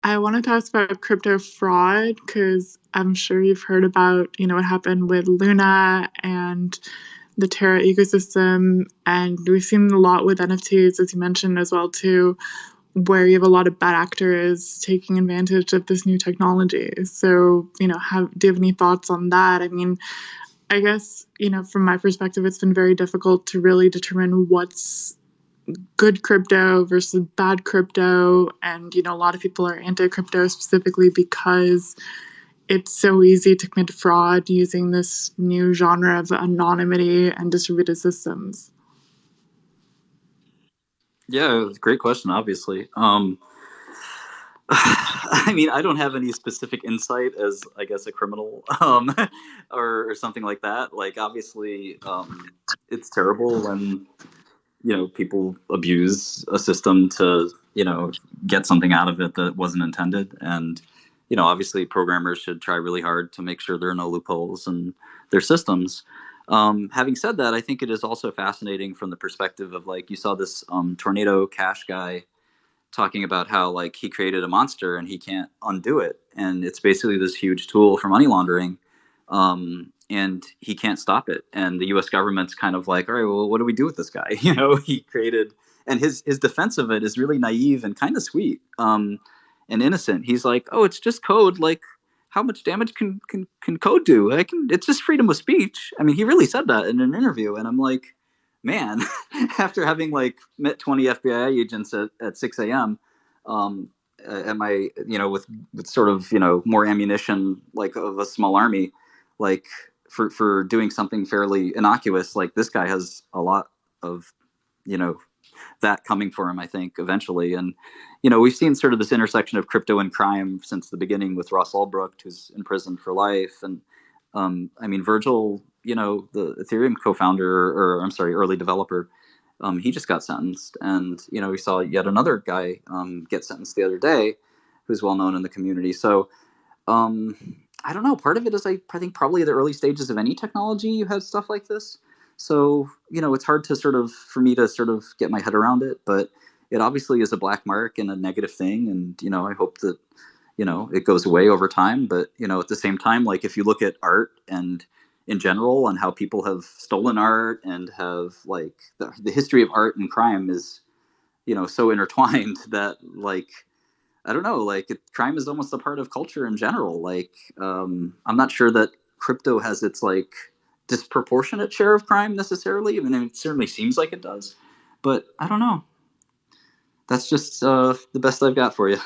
I wanted to ask about crypto fraud because I'm sure you've heard about, what happened with Luna and the Terra ecosystem, and we've seen a lot with NFTs, as you mentioned as well too, where you have a lot of bad actors taking advantage of this new technology. So, do you have any thoughts on that? I mean, I guess, from my perspective, it's been very difficult to really determine what's good crypto versus bad crypto. And, a lot of people are anti crypto specifically because it's so easy to commit fraud using this new genre of anonymity and distributed systems. Yeah, great question, obviously. I mean, I don't have any specific insight as, I guess, a criminal or something like that. Like, obviously, it's terrible when, people abuse a system to, get something out of it that wasn't intended. And, obviously, programmers should try really hard to make sure there are no loopholes in their systems. Having said that, I think it is also fascinating from the perspective of, like, you saw this Tornado Cash guy talking about how, like, he created a monster and he can't undo it, and it's basically this huge tool for money laundering, and he can't stop it. And the U.S. government's kind of like, all right, well, what do we do with this guy? He created, and his defense of it is really naive and kind of sweet, and innocent. He's like, oh, it's just code. Like, how much damage can code do? It's just freedom of speech. I mean, he really said that in an interview, and I'm like, man, after having, like, met 20 FBI agents at 6 a.m. At my, with sort of, more ammunition, like, of a small army, like, for doing something fairly innocuous, like, this guy has a lot of, you know, that coming for him, I think, eventually. And, we've seen sort of this intersection of crypto and crime since the beginning with Ross Ulbricht, who's in prison for life. And I mean, Virgil, the Ethereum co-founder, or I'm sorry, early developer, he just got sentenced. And, we saw yet another guy get sentenced the other day who's well known in the community. So um, I don't know. Part of it is, I think, probably the early stages of any technology, you have stuff like this. So, it's hard to sort of, for me to sort of get my head around it, but it obviously is a black mark and a negative thing. And, I hope that, it goes away over time. But, at the same time, like, if you look at art and in general and how people have stolen art and have, like, the history of art and crime is, so intertwined that, like, I don't know, like, crime is almost a part of culture in general. Like, I'm not sure that crypto has its, like, disproportionate share of crime necessarily. I mean, it certainly seems like it does, but I don't know. That's just the best I've got for you.